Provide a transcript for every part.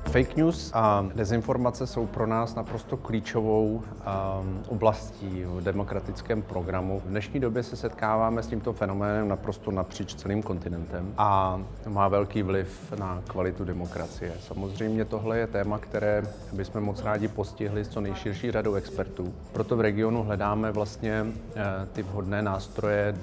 Fake news a dezinformace jsou pro nás naprosto klíčovou oblastí v demokratickém programu. V dnešní době se setkáváme s tímto fenoménem naprosto napříč celým kontinentem a má velký vliv na kvalitu demokracie. Samozřejmě tohle je téma, které bychom moc rádi postihli s co nejširší řadou expertů. Proto v regionu hledáme vlastně ty vhodné nástroje,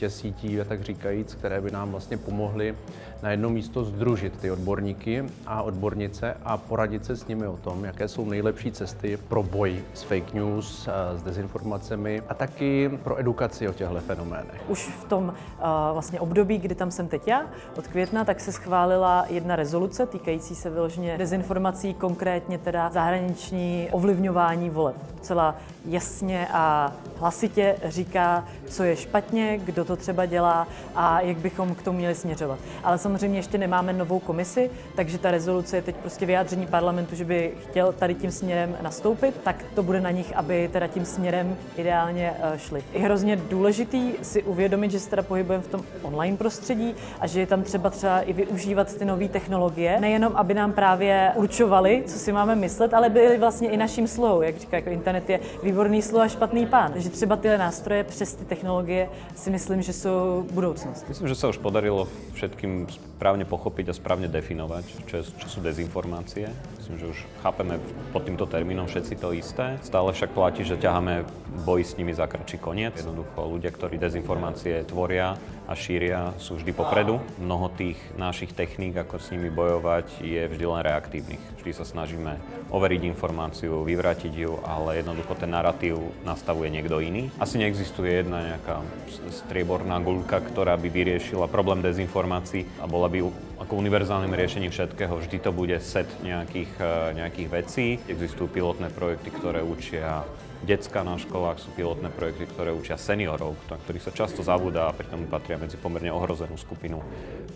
sítí a tak říkajíc, které by nám vlastně pomohly na jedno místo sdružit ty odborníky a odbornice a poradit se s nimi o tom, jaké jsou nejlepší cesty pro boj s fake news, s dezinformacemi a taky pro edukaci o těchto fenoménech. Už v tom vlastně období, kdy tam jsem teď já, od května, tak se schválila jedna rezoluce týkající se vyloženě dezinformací, konkrétně teda zahraniční ovlivňování voleb. Celá jasně a hlasitě říká, co je špatně, kdo to třeba dělá a jak bychom k tomu měli směřovat. Ale samozřejmě ještě nemáme novou komisi, takže ta rezoluce je teď prostě vyjádření parlamentu, že by chtěl tady tím směrem nastoupit, tak to bude na nich, aby teda tím směrem ideálně šli. Je hrozně důležitý si uvědomit, že se teda pohybujeme v tom online prostředí a že je tam třeba i využívat ty nové technologie, nejenom aby nám právě určovali, co si máme myslet, ale byli vlastně i naším sluhou, jak říká, jako internet je výborný sluha a špatný pán. Takže třeba tyhle nástroje přes ty technologie si myslím, že jsou budoucnost. Myslím, že sa už podarilo všetkým správne pochopiť a správne definovať, čo sú dezinformácie. Myslím, že už chápeme pod týmto termínom všetci to isté. Stále však platí, že ťaháme boj s nimi za kratší koniec. Jednoducho ľudia, ktorí dezinformácie tvoria a šíria, sú vždy popredu. Mnoho tých našich techník, ako s nimi bojovať, je vždy len reaktívnych. Vždy sa snažíme overiť informáciu, vyvrátiť ju, ale jednoducho ten narratív nastavuje niekto iný. Asi neexistuje jedna nejaká strieborná guľka, ktorá by vyriešila problém dezinformácií a bola by ako univerzálnym riešením všetkého. Vždy to bude set nejakých vecí. Existujú pilotné projekty, ktoré učia decká na školách, sú pilotné projekty, ktoré učia seniorov, ktorých sa často zabúda a pritom patria medzi pomerne ohrozenú skupinu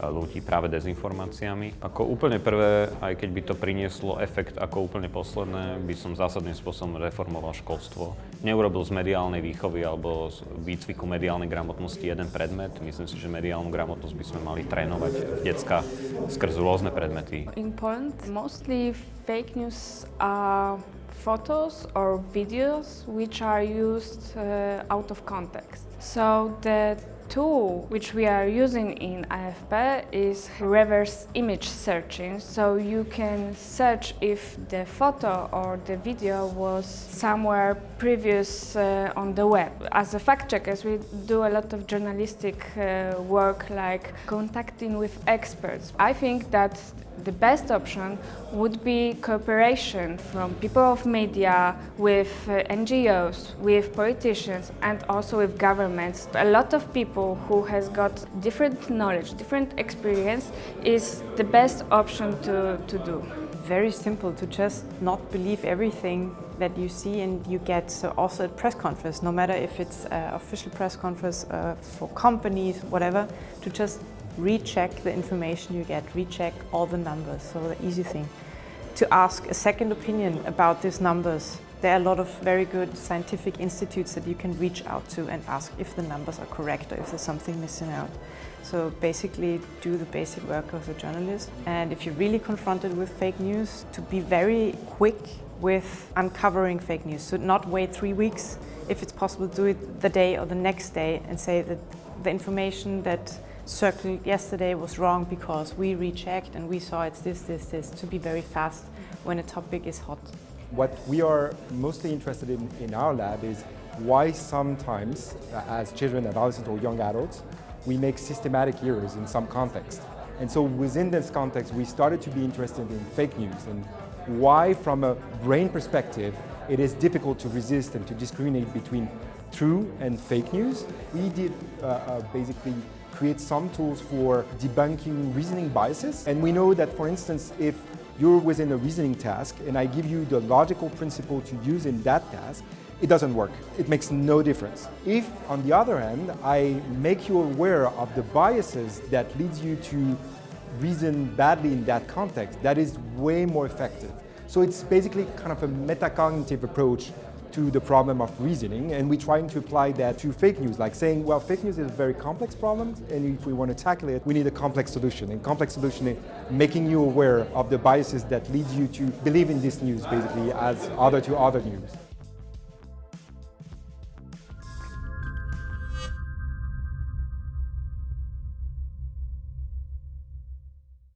ľudí práve dezinformáciami. Ako úplne prvé, aj keď by to prinieslo efekt ako úplne posledné, by som zásadným spôsobom reformoval školstvo. Neurobil z mediálnej výchovy alebo z výcviku mediálnej gramotnosti jeden predmet. Myslím si, že mediálnu gramotnosť by sme mali trénovať v decka skrz rôzne predmety. In Poland, mostly fake news are photos or videos which are used out of context. So the tool which we are using in AFP is reverse image searching. So you can search if the photo or the video was somewhere previous on the web. As a fact checkers, we do a lot of journalistic work like contacting with experts. I think that the best option would be cooperation from people of media, with NGOs, with politicians and also with governments. A lot of people who has got different knowledge, different experience is the best option to do. Very simple to just not believe everything that you see and you get. So also at press conference, no matter if it's an official press conference for companies, whatever, to just recheck the information you get, recheck all the numbers. So the easy thing. To ask a second opinion about these numbers. There are a lot of very good scientific institutes that you can reach out to and ask if the numbers are correct or if there's something missing out. So basically do the basic work of a journalist. And if you're really confronted with fake news, to be very quick with uncovering fake news. So not wait 3 weeks. If it's possible, do it the day or the next day and say that the information that circled yesterday was wrong because we rechecked and we saw it's this, to be very fast when a topic is hot. What we are mostly interested in our lab is why sometimes, as children, adolescents or young adults, we make systematic errors in some context. And so within this context, we started to be interested in fake news and why, from a brain perspective, it is difficult to resist and to discriminate between true and fake news. We did basically create some tools for debunking reasoning biases. And we know that, for instance, if you're within a reasoning task and I give you the logical principle to use in that task, it doesn't work. It makes no difference. If, on the other hand, I make you aware of the biases that leads you to reason badly in that context, that is way more effective. So it's basically kind of a metacognitive approach to the problem of reasoning, and we're trying to apply that to fake news, like saying, well, fake news is a very complex problem, and if we want to tackle it, we need a complex solution. And complex solution is making you aware of the biases that lead you to believe in this news, basically, as other to other news.